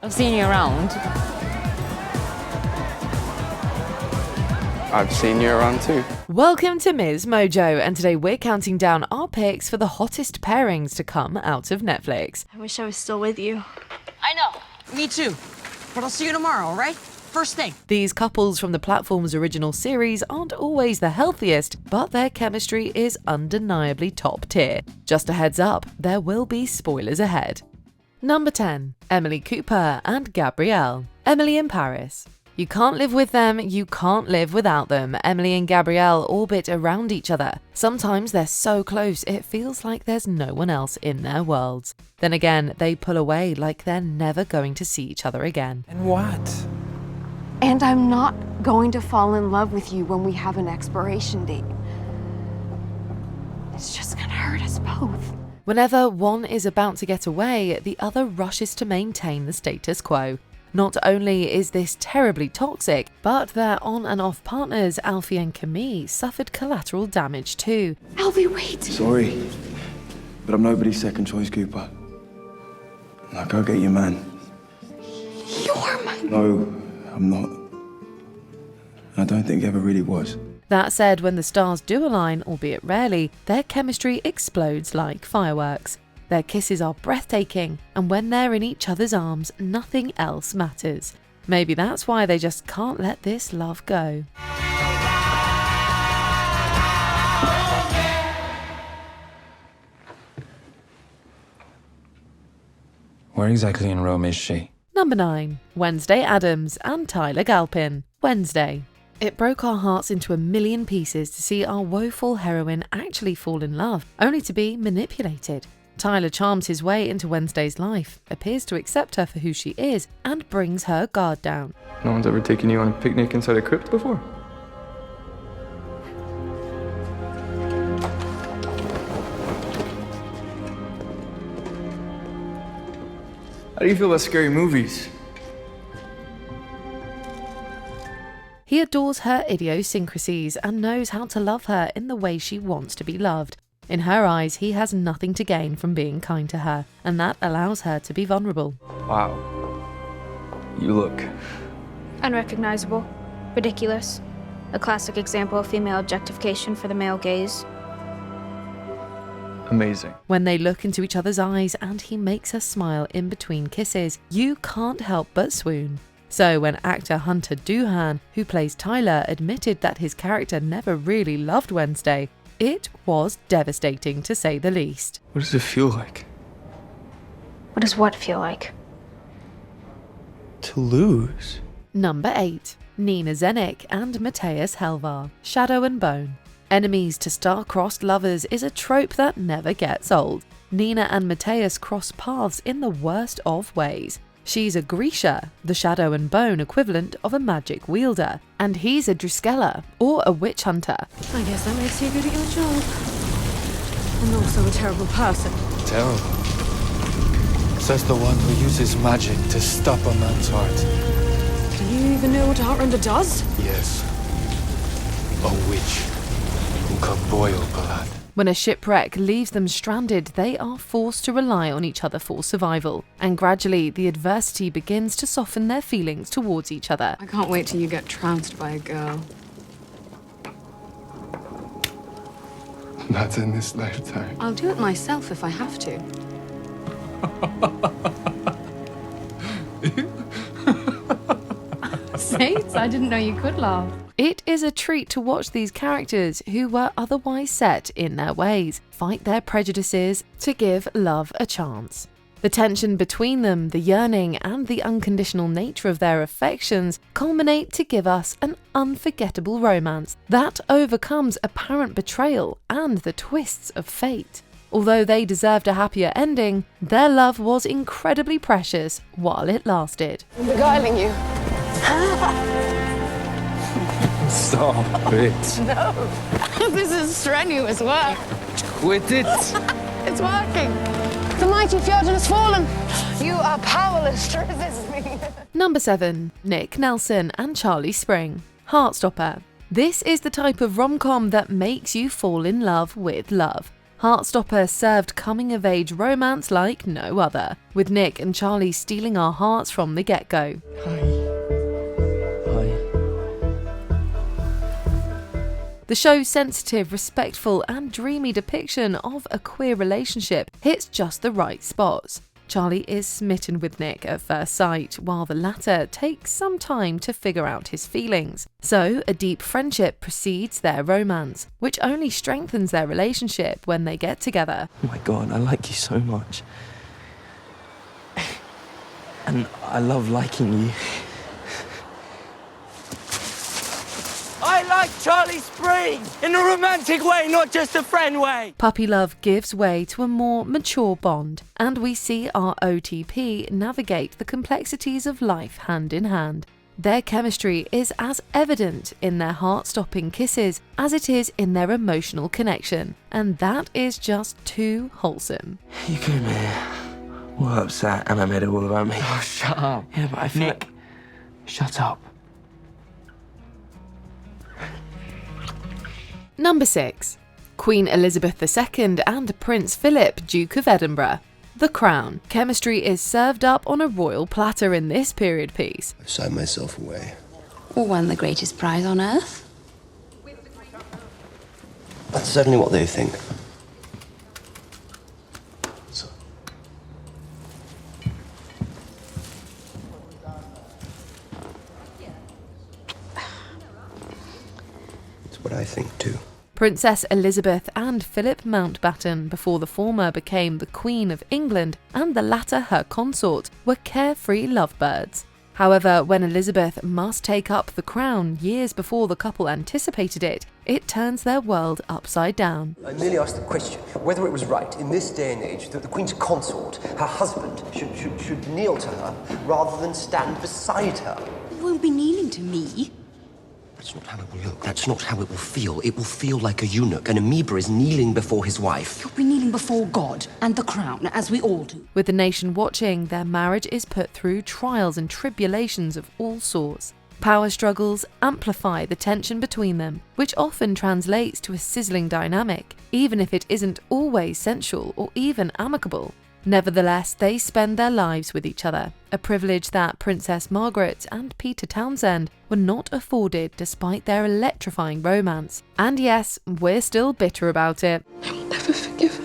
I've seen you around. I've seen you around too. Welcome to MsMojo, and today we're counting down our picks for the hottest pairings to come out of Netflix. I wish I was still with you. I know. Me too. But I'll see you tomorrow, all right? First thing. These couples from the platform's original series aren't always the healthiest, but their chemistry is undeniably top tier. Just a heads up, there will be spoilers ahead. Number 10. Emily Cooper and Gabriel. Emily in Paris. You can't live with them, you can't live without them. Emily and Gabriel orbit around each other. Sometimes they're so close it feels like there's no one else in their worlds. Then again, they pull away like they're never going to see each other again. And what? And I'm not going to fall in love with you when we have an expiration date. It's just gonna hurt us both. Whenever one is about to get away, the other rushes to maintain the status quo. Not only is this terribly toxic, but their on and off partners, Alfie and Camille, suffered collateral damage too. Alfie, wait! Sorry, but I'm nobody's second choice, Cooper. Now go get your man. You're my... No, I'm not. I don't think he ever really was. That said, when the stars do align, albeit rarely, their chemistry explodes like fireworks. Their kisses are breathtaking, and when they're in each other's arms, nothing else matters. Maybe that's why they just can't let this love go. Where exactly in Rome is she? Number 9. Wednesday Addams and Tyler Galpin. Wednesday. It broke our hearts into a million pieces to see our woeful heroine actually fall in love, only to be manipulated. Tyler charms his way into Wednesday's life, appears to accept her for who she is, and brings her guard down. No one's ever taken you on a picnic inside a crypt before? How do you feel about scary movies? He adores her idiosyncrasies and knows how to love her in the way she wants to be loved. In her eyes, he has nothing to gain from being kind to her, and that allows her to be vulnerable. Wow. You look... Unrecognizable. Ridiculous. A classic example of female objectification for the male gaze. amazing. When they look into each other's eyes and he makes her smile in between kisses, you can't help but swoon. So when actor Hunter Doohan, who plays Tyler, admitted that his character never really loved Wednesday, it was devastating to say the least. What does it feel like? What does what feel like? To lose. Number 8. Nina Zenik and Matthias Helvar, Shadow and Bone. Enemies to star-crossed lovers is a trope that never gets old. Nina and Matthias cross paths in the worst of ways. She's a Grisha, the shadow and bone equivalent of a magic wielder, and he's a Druskella, or a witch hunter. I guess that makes you good at your job. And also a terrible person. Terrible? Says the one who uses magic to stop a man's heart. Do you even know what Heartrender does? Yes. A witch who can boil blood. When a shipwreck leaves them stranded, they are forced to rely on each other for survival, and gradually the adversity begins to soften their feelings towards each other. I can't wait till you get trounced by a girl. Not in this lifetime. I'll do it myself if I have to. Saints, I didn't know you could laugh. It is a treat to watch these characters, who were otherwise set in their ways, fight their prejudices to give love a chance. The tension between them, the yearning, and the unconditional nature of their affections culminate to give us an unforgettable romance that overcomes apparent betrayal and the twists of fate. Although they deserved a happier ending, their love was incredibly precious while it lasted. I'm beguiling you. Stop it. No. This is strenuous work. Quit it. It's working. The mighty Fjordan has fallen. You are powerless to resist me. Number 7. Nick Nelson and Charlie Spring, Heartstopper. This is the type of rom-com that makes you fall in love with love. Heartstopper served coming-of-age romance like no other, with Nick and Charlie stealing our hearts from the get-go. The show's sensitive, respectful and dreamy depiction of a queer relationship hits just the right spots. Charlie is smitten with Nick at first sight, while the latter takes some time to figure out his feelings. So, a deep friendship precedes their romance, which only strengthens their relationship when they get together. Oh my God, I like you so much. And I love liking you. I like Charlie Spring! In a romantic way, not just a friend way! Puppy love gives way to a more mature bond, and we see our OTP navigate the complexities of life hand in hand. Their chemistry is as evident in their heart-stopping kisses as it is in their emotional connection, and that is just too wholesome. You came here all upset and I made it all about me. Oh, shut up. Yeah, but I feel Nick, shut up. Number 6. Queen Elizabeth II and Prince Philip, Duke of Edinburgh. The Crown. Chemistry is served up on a royal platter in this period piece. I've signed myself away. Or won the greatest prize on earth? That's certainly what they think. It's what I think too. Princess Elizabeth and Philip Mountbatten, before the former became the Queen of England and the latter her consort, were carefree lovebirds. However, when Elizabeth must take up the crown years before the couple anticipated it, it turns their world upside down. I merely asked the question whether it was right in this day and age that the Queen's consort, her husband, should kneel to her rather than stand beside her. You won't be kneeling to me. That's not how it will look. That's not how it will feel. It will feel like a eunuch. An amoeba is kneeling before his wife. You'll be kneeling before God and the crown, as we all do. With the nation watching, their marriage is put through trials and tribulations of all sorts. Power struggles amplify the tension between them, which often translates to a sizzling dynamic, even if it isn't always sensual or even amicable. Nevertheless, they spend their lives with each other, a privilege that Princess Margaret and Peter Townsend were not afforded despite their electrifying romance. And yes, we're still bitter about it. I will never forgive her.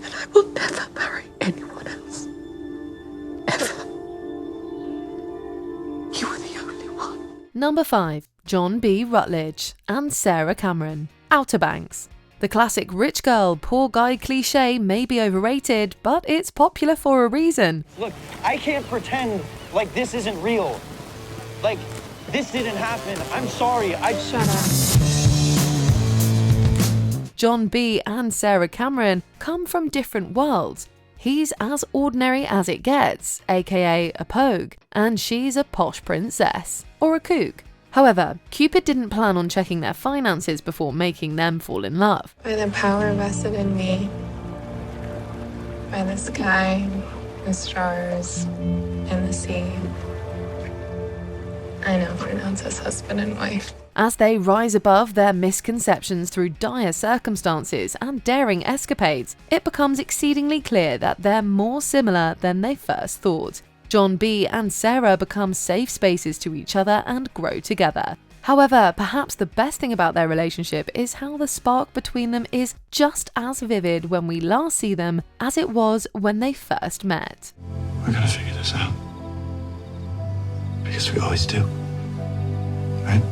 And I will never marry anyone else. Ever. You were the only one. Number 5. John B. Rutledge and Sarah Cameron. Outer Banks. The classic rich girl, poor guy cliché may be overrated, but it's popular for a reason. Look, I can't pretend like this isn't real. Like, this didn't happen. I'm sorry. Shut up. John B. and Sarah Cameron come from different worlds. He's as ordinary as it gets, aka a pogue, and she's a posh princess, or a kook. However, Cupid didn't plan on checking their finances before making them fall in love. By the power vested in me, by the sky, the stars, and the sea, I now pronounce us husband and wife. As they rise above their misconceptions through dire circumstances and daring escapades, it becomes exceedingly clear that they're more similar than they first thought. John B. and Sarah become safe spaces to each other and grow together. However, perhaps the best thing about their relationship is how the spark between them is just as vivid when we last see them as it was when they first met. We're gonna figure this out. Because we always do. Right?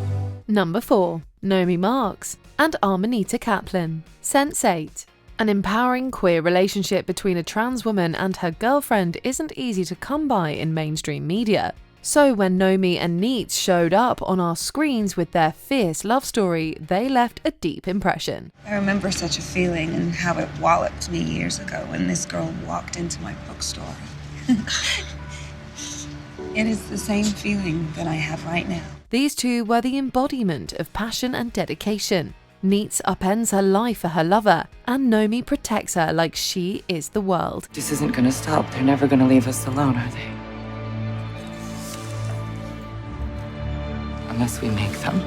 Number 4. Nomi Marks and Amanita Kaplan. Sense8. An empowering queer relationship between a trans woman and her girlfriend isn't easy to come by in mainstream media. So when Nomi and Neat showed up on our screens with their fierce love story, they left a deep impression. I remember such a feeling and how it walloped me years ago when this girl walked into my bookstore. It is the same feeling that I have right now. These two were the embodiment of passion and dedication. Neat upends her life for her lover, and Nomi protects her like she is the world. This isn't gonna stop. They're never gonna leave us alone, are they? Unless we make them.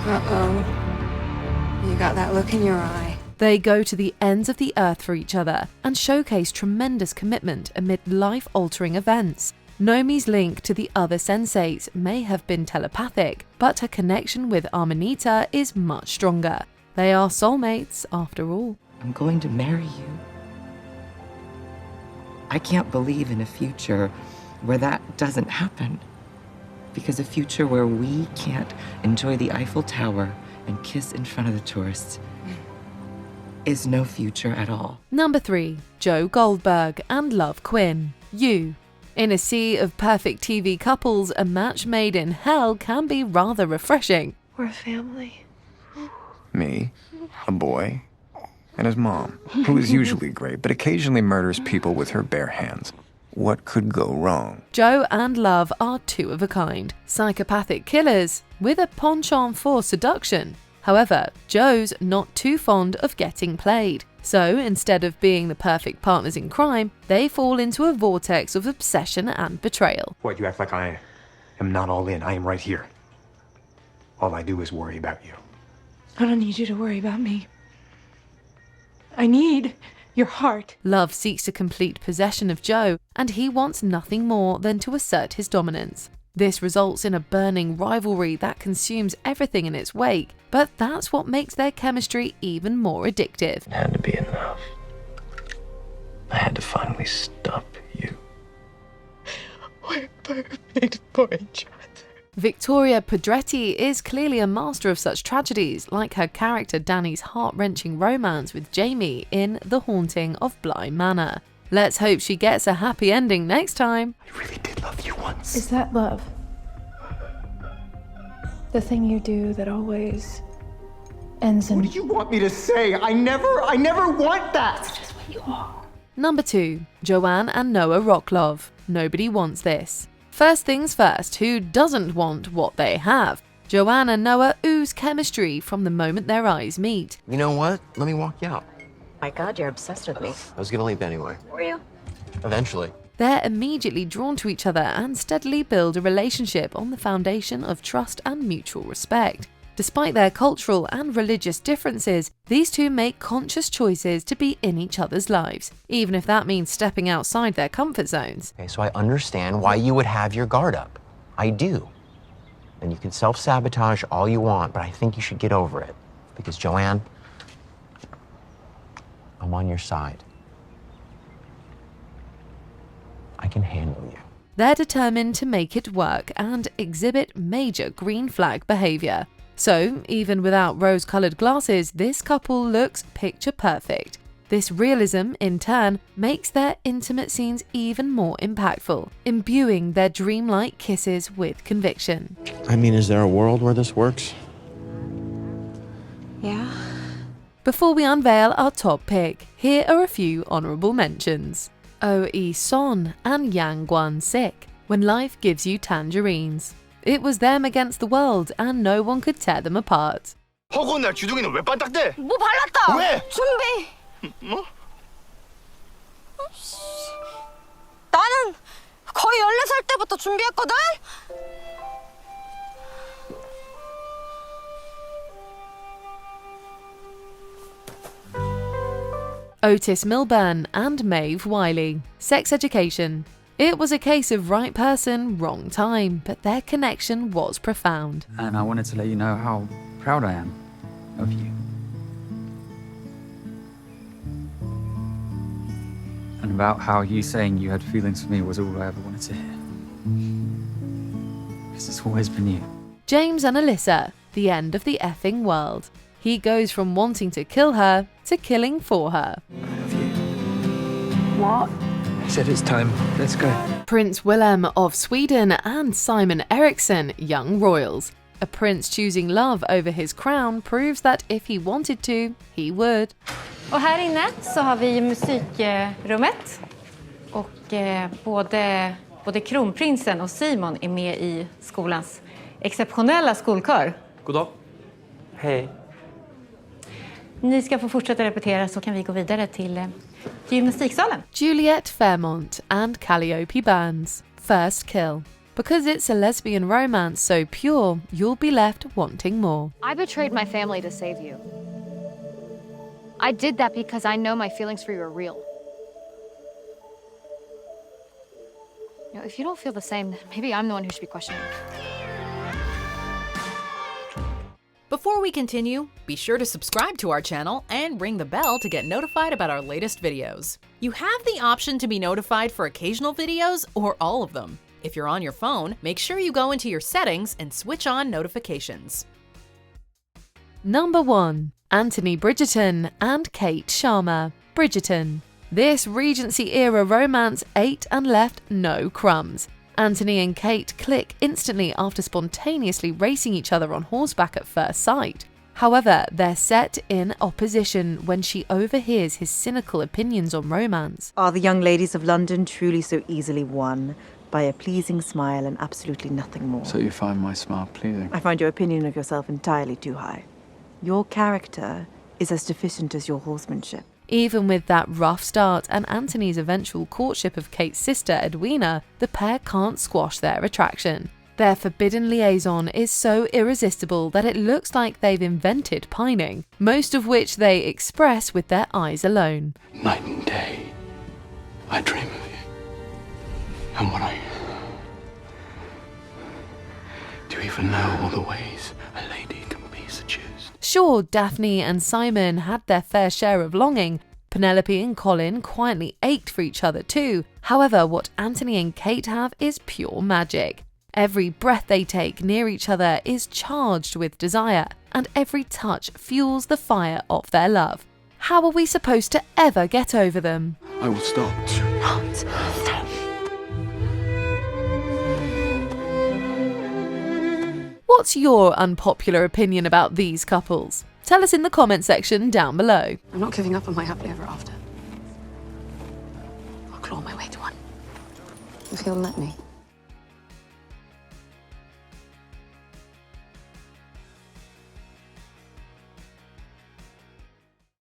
Uh-oh. You got that look in your eye. They go to the ends of the earth for each other and showcase tremendous commitment amid life-altering events. Nomi's link to the other sensates may have been telepathic, but her connection with Amanita is much stronger. They are soulmates, after all. I'm going to marry you. I can't believe in a future where that doesn't happen. Because a future where we can't enjoy the Eiffel Tower and kiss in front of the tourists is no future at all. Number 3. Joe Goldberg and Love Quinn. You. In a sea of perfect TV couples, a match made in hell can be rather refreshing. We're a family. Me, a boy, and his mom, who is usually great, but occasionally murders people with her bare hands. What could go wrong? Joe and Love are two of a kind, psychopathic killers with a penchant for seduction. However, Joe's not too fond of getting played. So instead of being the perfect partners in crime, they fall into a vortex of obsession and betrayal. What, you act like I am not all in. I am right here. All I do is worry about you. I don't need you to worry about me. I need your heart. Love seeks to complete possession of Joe, and he wants nothing more than to assert his dominance. This results in a burning rivalry that consumes everything in its wake, but that's what makes their chemistry even more addictive. It had to be enough. I had to finally stop you. We're perfect for each other. Victoria Pedretti is clearly a master of such tragedies, like her character Danny's heart-wrenching romance with Jamie in The Haunting of Bly Manor. Let's hope she gets a happy ending next time. I really did love you once. Is that love? The thing you do that always ends in... What did you want me to say? I never want that! That's just what you are. Number 2. Joanne and Noah Rocklove. Nobody wants this. First things first, who doesn't want what they have? Joanne and Noah ooze chemistry from the moment their eyes meet. You know what? Let me walk you out. My God, you're obsessed with me. I was gonna leave anyway. Were you? Eventually. They're immediately drawn to each other and steadily build a relationship on the foundation of trust and mutual respect. Despite their cultural and religious differences, these two make conscious choices to be in each other's lives, even if that means stepping outside their comfort zones. Okay, so I understand why you would have your guard up. I do. And you can self-sabotage all you want, but I think you should get over it. Because, Joanne, I'm on your side. I can handle you. They're determined to make it work and exhibit major green flag behavior. So, even without rose-colored glasses, this couple looks picture perfect. This realism, in turn, makes their intimate scenes even more impactful, imbuing their dreamlike kisses with conviction. I mean, is there a world where this works? Yeah. Before we unveil our top pick, here are a few honorable mentions. Oh Yi-son and Yang Guan-sik, When Life Gives You Tangerines. It was them against the world, and no one could tear them apart. 허구한 날 주둥이는 왜 반딱대? 뭐 발랐다! 왜? 준비! 뭐? 나는 거의 14살 때부터 준비했거든? Otis Milburn and Maeve Wiley, Sex Education. It was a case of right person, wrong time, but their connection was profound. And I wanted to let you know how proud I am of you. And about how you saying you had feelings for me was all I ever wanted to hear. Because it's always been you. James and Alyssa, The End of the Effing World. He goes from wanting to kill her to killing for her. What? I said it's time. Let's go. Prince Willem of Sweden and Simon Eriksson, young royals. A prince choosing love over his crown proves that if he wanted to, he would. Och här inne så har vi musikrummet. Och både kronprinsen och Simon är med i skolans exceptionella skolkör. God dag. Hej. Ni ska få fortsätta repetera så kan vi gå vidare till gymnastiksalen. Juliette Fairmont and Calliope Burns, First Kill. Because it's a lesbian romance so pure, you'll be left wanting more. I betrayed my family to save you. I did that because I know my feelings for you are real. You know, if you don't feel the same, then maybe I'm the one who should be questioning. Before we continue, be sure to subscribe to our channel and ring the bell to get notified about our latest videos. You have the option to be notified for occasional videos or all of them. If you're on your phone, make sure you go into your settings and switch on notifications. Number 1. Anthony Bridgerton and Kate Sharma. Bridgerton. This Regency-era romance ate and left no crumbs. Anthony and Kate click instantly after spontaneously racing each other on horseback at first sight. However, they're set in opposition when she overhears his cynical opinions on romance. Are the young ladies of London truly so easily won by a pleasing smile and absolutely nothing more? So you find my smile pleasing? I find your opinion of yourself entirely too high. Your character is as deficient as your horsemanship. Even with that rough start and Anthony's eventual courtship of Kate's sister Edwina, the pair can't squash their attraction. Their forbidden liaison is so irresistible that it looks like they've invented pining, most of which they express with their eyes alone. Night and day, I dream of you. And what do you even know all the ways a lady can be seduced? Sure, Daphne and Simon had their fair share of longing. Penelope and Colin quietly ached for each other too. However, what Anthony and Kate have is pure magic. Every breath they take near each other is charged with desire, and every touch fuels the fire of their love. How are we supposed to ever get over them? I will stop. Do not stop. What's your unpopular opinion about these couples? Tell us in the comment section down below. I'm not giving up on my happily ever after. I'll claw my way to one. If you'll let me.